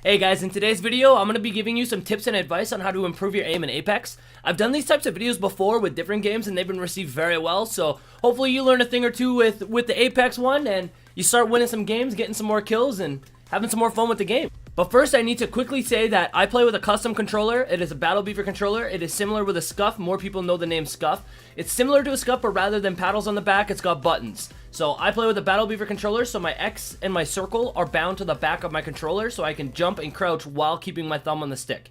Hey guys, in today's video, I'm going to be giving you some tips and advice on how to improve your aim in Apex. I've done these types of videos before with different games and they've been received very well, so hopefully you learn a thing or two with the Apex one and you start winning some games, getting some more kills, and having some more fun with the game. But first, I need to quickly say that I play with a custom controller. It is a Battle Beaver controller. It is similar with a Scuff. More people know the name Scuff. It's similar to a Scuff, but rather than paddles on the back, it's got buttons. So I play with a Battle Beaver controller, so my X and my circle are bound to the back of my controller, so I can jump and crouch while keeping my thumb on the stick.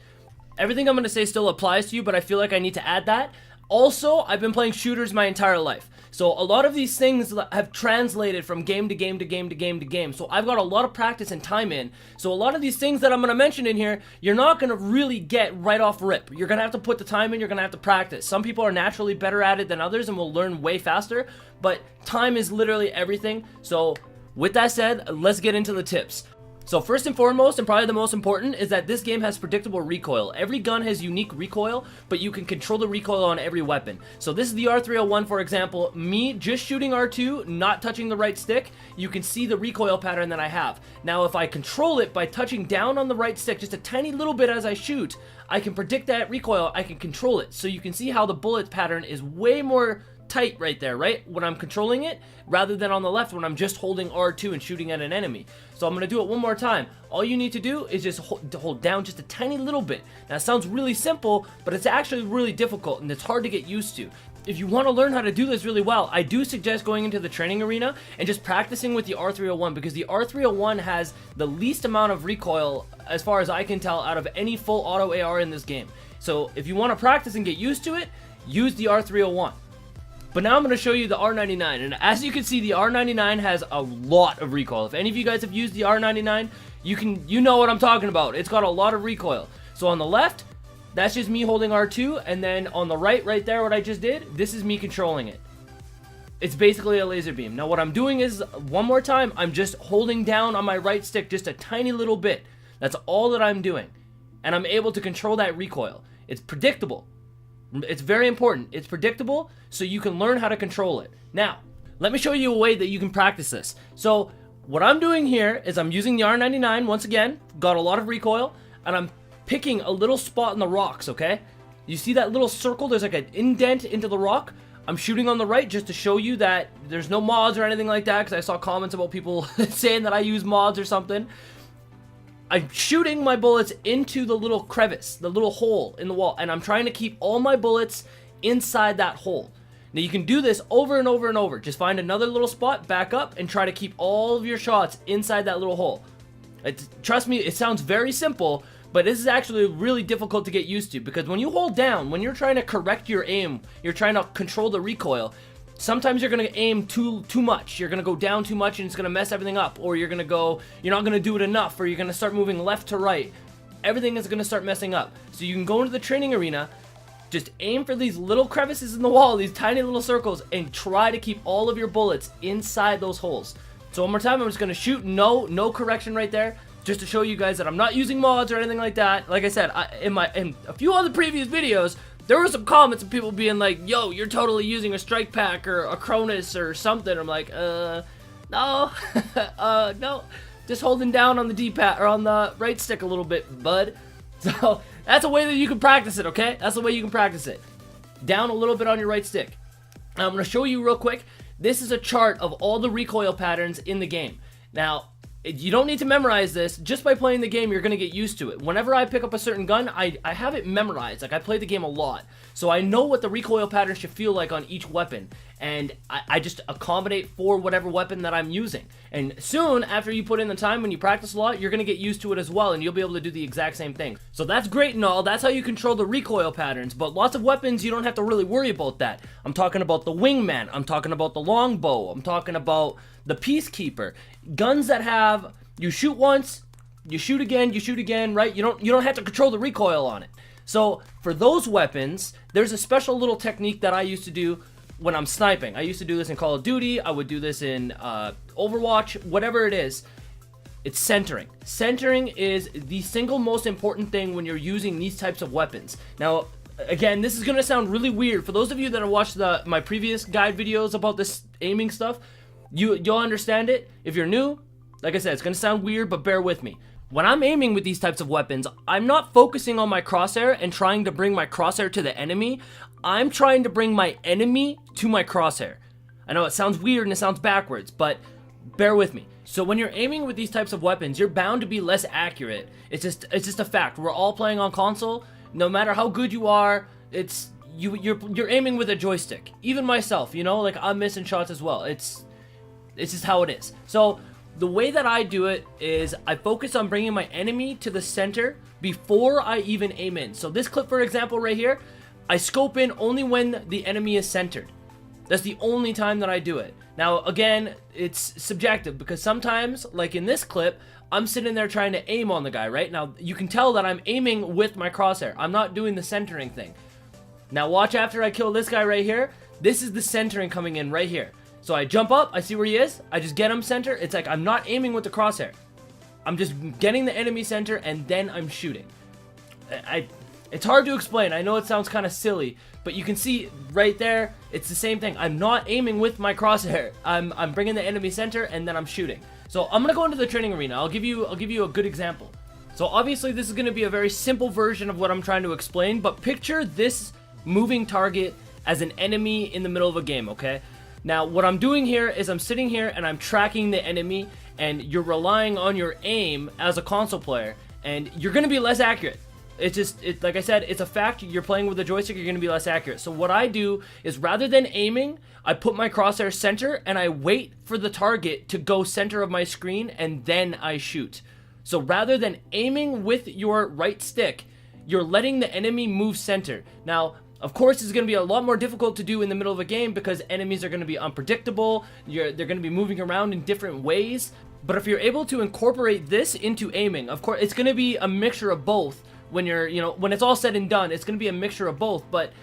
Everything I'm going to say still applies to you, but I feel like I need to add that. Also, I've been playing shooters my entire life. So a lot of these things have translated from game to game to game to game to game. So I've got a lot of practice and time in. So a lot of these things that I'm going to mention in here, you're not going to really get right off rip. You're going to have to put the time in, you're going to have to practice. Some people are naturally better at it than others and will learn way faster. But time is literally everything. So with that said, let's get into the tips. So first and foremost, and probably the most important, is that this game has predictable recoil. Every gun has unique recoil, but you can control the recoil on every weapon. So this is the R301, for example. Me just shooting R2, not touching the right stick, you can see the recoil pattern that I have. Now if I control it by touching down on the right stick just a tiny little bit as I shoot, I can predict that recoil, I can control it. So you can see how the bullet pattern is way more tight right there, right? When I'm controlling it, rather than on the left when I'm just holding R2 and shooting at an enemy. So I'm going to do it one more time. All you need to do is just hold down just a tiny little bit. Now it sounds really simple, but it's actually really difficult and it's hard to get used to. If you want to learn how to do this really well, I do suggest going into the training arena and just practicing with the R301, because the R301 has the least amount of recoil, as far as I can tell, out of any full auto AR in this game. So if you want to practice and get used to it, use the R301. But now I'm going to show you the R99, and as you can see, the R99 has a lot of recoil. If any of you guys have used the R99, you know what I'm talking about. It's got a lot of recoil. So on the left, that's just me holding R2, and then on the right there, what I just did, this is me controlling it. It's basically a laser beam. Now what I'm doing is, one more time, I'm just holding down on my right stick just a tiny little bit. That's all that I'm doing. And I'm able to control that recoil. It's predictable. It's very important. It's predictable, so you can learn how to control it. Now, let me show you a way that you can practice this. So, what I'm doing here is I'm using the R99, once again, got a lot of recoil, and I'm picking a little spot in the rocks, okay? You see that little circle? There's like an indent into the rock. I'm shooting on the right just to show you that there's no mods or anything like that, because I saw comments about people saying that I use mods or something. I'm shooting my bullets into the little crevice, the little hole in the wall, and I'm trying to keep all my bullets inside that hole. Now you can do this over and over and over. Just find another little spot, back up, and try to keep all of your shots inside that little hole. Trust me, it sounds very simple, but this is actually really difficult to get used to, because when you hold down, when you're trying to correct your aim, you're trying to control the recoil, sometimes you're going to aim too much. You're going to go down too much and it's going to mess everything up. Or you're not going to do it enough, or you're going to start moving left to right. Everything is going to start messing up. So you can go into the training arena, just aim for these little crevices in the wall, these tiny little circles, and try to keep all of your bullets inside those holes. So one more time, I'm just going to shoot, no correction right there, just to show you guys that I'm not using mods or anything like that. Like I said, in a few other previous videos, there were some comments of people being like, yo, you're totally using a strike pack or a Cronus or something. I'm like, no, no, just holding down on the D-pad or on the right stick a little bit, bud. So that's a way that you can practice it, okay? That's the way you can practice it. Down a little bit on your right stick. Now I'm going to show you real quick. This is a chart of all the recoil patterns in the game. Now, you don't need to memorize this. Just by playing the game, you're going to get used to it. Whenever I pick up a certain gun, I have it memorized. Like, I play the game a lot. So I know what the recoil pattern should feel like on each weapon. And I just accommodate for whatever weapon that I'm using. And soon, after you put in the time, when you practice a lot, you're going to get used to it as well. And you'll be able to do the exact same thing. So that's great and all. That's how you control the recoil patterns. But lots of weapons, you don't have to really worry about that. I'm talking about the wingman. I'm talking about the longbow. I'm talking about the peacekeeper. Guns that have, you shoot once, you shoot again, right? You don't have to control the recoil on it. So for those weapons, there's a special little technique that I used to do when I'm sniping. I used to do this in Call of Duty. I would do this in Overwatch, whatever it is. It's centering. Centering is the single most important thing when you're using these types of weapons. Now, again, this is going to sound really weird. For those of you that have watched my previous guide videos about this aiming stuff, you'll understand it. If you're new, like I said, it's going to sound weird, but bear with me. When I'm aiming with these types of weapons, I'm not focusing on my crosshair and trying to bring my crosshair to the enemy. I'm trying to bring my enemy to my crosshair. I know it sounds weird and it sounds backwards, but bear with me. So when you're aiming with these types of weapons, you're bound to be less accurate. It's just a fact. We're all playing on console. No matter how good you are, you're aiming with a joystick. Even myself, like I'm missing shots as well. It's just how it is. So the way that I do it is I focus on bringing my enemy to the center before I even aim in. So this clip, for example, right here, I scope in only when the enemy is centered. That's the only time that I do it. Now, again, it's subjective because sometimes, like in this clip, I'm sitting there trying to aim on the guy, right? Now, you can tell that I'm aiming with my crosshair. I'm not doing the centering thing. Now, watch after I kill this guy right here. This is the centering coming in right here. So I jump up, I see where he is, I just get him center. It's like I'm not aiming with the crosshair. I'm just getting the enemy center and then I'm shooting. It's hard to explain. I know it sounds kind of silly, but you can see right there, it's the same thing. I'm not aiming with my crosshair. I'm bringing the enemy center and then I'm shooting. So I'm gonna go into the training arena. I'll give you a good example. So obviously this is gonna be a very simple version of what I'm trying to explain, but picture this moving target as an enemy in the middle of a game, okay? Now, what I'm doing here is I'm sitting here and I'm tracking the enemy, and you're relying on your aim as a console player, and you're going to be less accurate. Like I said, it's a fact. You're playing with a joystick, you're going to be less accurate. So what I do is rather than aiming, I put my crosshair center and I wait for the target to go center of my screen and then I shoot. So rather than aiming with your right stick, you're letting the enemy move center. Now, of course, it's going to be a lot more difficult to do in the middle of a game because enemies are going to be unpredictable. They're going to be moving around in different ways. But if you're able to incorporate this into aiming, of course, it's going to be a mixture of both. When when it's all said and done, it's going to be a mixture of both. But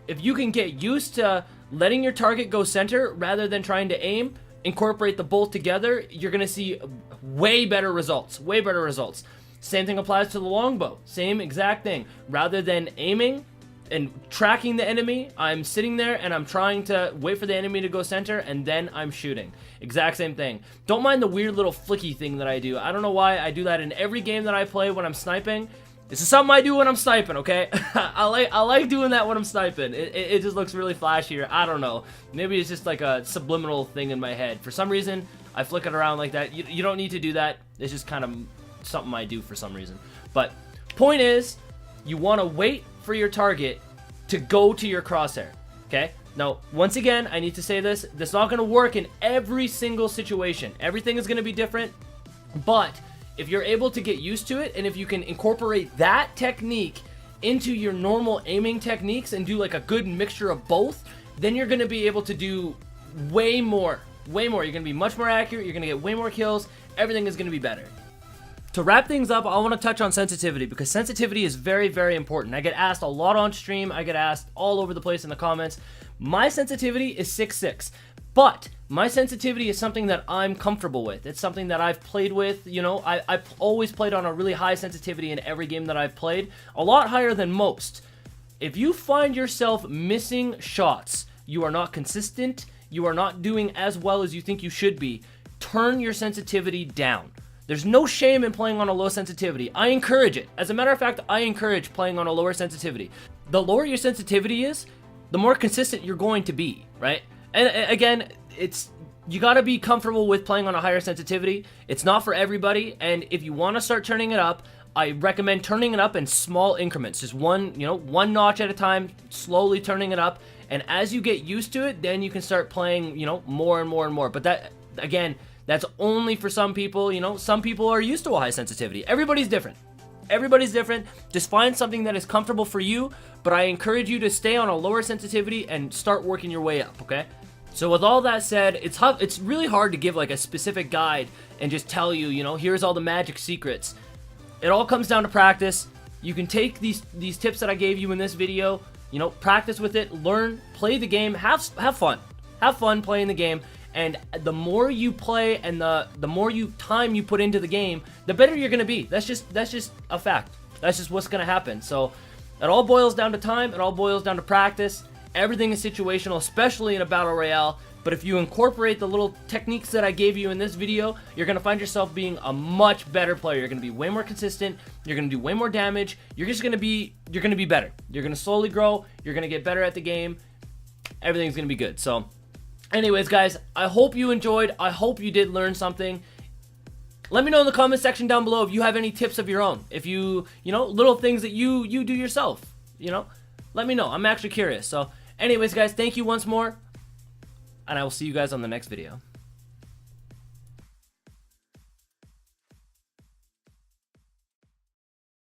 if you can get used to letting your target go center rather than trying to aim, incorporate the both together, you're going to see way better results. Way better results. Same thing applies to the longbow. Same exact thing. Rather than aiming and tracking the enemy, I'm sitting there and I'm trying to wait for the enemy to go center and then I'm shooting. Exact same thing. Don't mind the weird little flicky thing that I do. I don't know why I do that in every game that I play when I'm sniping. This is something I do when I'm sniping, okay? I like doing that when I'm sniping. It just looks really flashier. I don't know. Maybe it's just like a subliminal thing in my head. For some reason, I flick it around like that. You don't need to do that. It's just kind of something I do for some reason. But point is, you want to wait for your target to go to your crosshair, okay? Now, once again, I need to say this. This is not going to work in every single situation. Everything is going to be different, but if you're able to get used to it, and if you can incorporate that technique into your normal aiming techniques and do like a good mixture of both, then you're going to be able to do way more. You're going to be much more accurate. You're going to get way more kills. Everything is going to be better. To wrap things up, I want to touch on sensitivity because sensitivity is very, very important. I get asked a lot on stream. I get asked all over the place in the comments. My sensitivity is 6.6, but my sensitivity is something that I'm comfortable with. It's something that I've played with. I've always played on a really high sensitivity in every game that I've played, a lot higher than most. If you find yourself missing shots, you are not consistent, you are not doing as well as you think you should be, turn your sensitivity down. There's no shame in playing on a low sensitivity. I encourage it. As a matter of fact, I encourage playing on a lower sensitivity. The lower your sensitivity is, the more consistent you're going to be, right? And again, you gotta be comfortable with playing on a higher sensitivity. It's not for everybody, and if you want to start turning it up, I recommend turning it up in small increments. Just one notch at a time, slowly turning it up, and as you get used to it, then you can start playing, more and more and more. But that, again, that's only for some people. Some people are used to a high sensitivity. Everybody's different. Everybody's different. Just find something that is comfortable for you, but I encourage you to stay on a lower sensitivity and start working your way up, okay? So with all that said, it's really hard to give like a specific guide and just tell you, here's all the magic secrets. It all comes down to practice. You can take these tips that I gave you in this video, practice with it, learn, play the game, have fun. Have fun playing the game. And the more you play and the more time you put into the game, the better you're going to be. That's just a fact. That's just what's going to happen. So it all boils down to time. It all boils down to practice. Everything is situational, especially in a battle royale. But if you incorporate the little techniques that I gave you in this video, you're going to find yourself being a much better player. You're going to be way more consistent. You're going to do way more damage. You're going to be better. You're going to slowly grow. You're going to get better at the game. Everything's going to be good. So anyways, guys, I hope you enjoyed. I hope you did learn something. Let me know in the comment section down below if you have any tips of your own. If you know, little things that you do yourself, you know, let me know. I'm actually curious. So anyways, guys, thank you once more, and I will see you guys on the next video.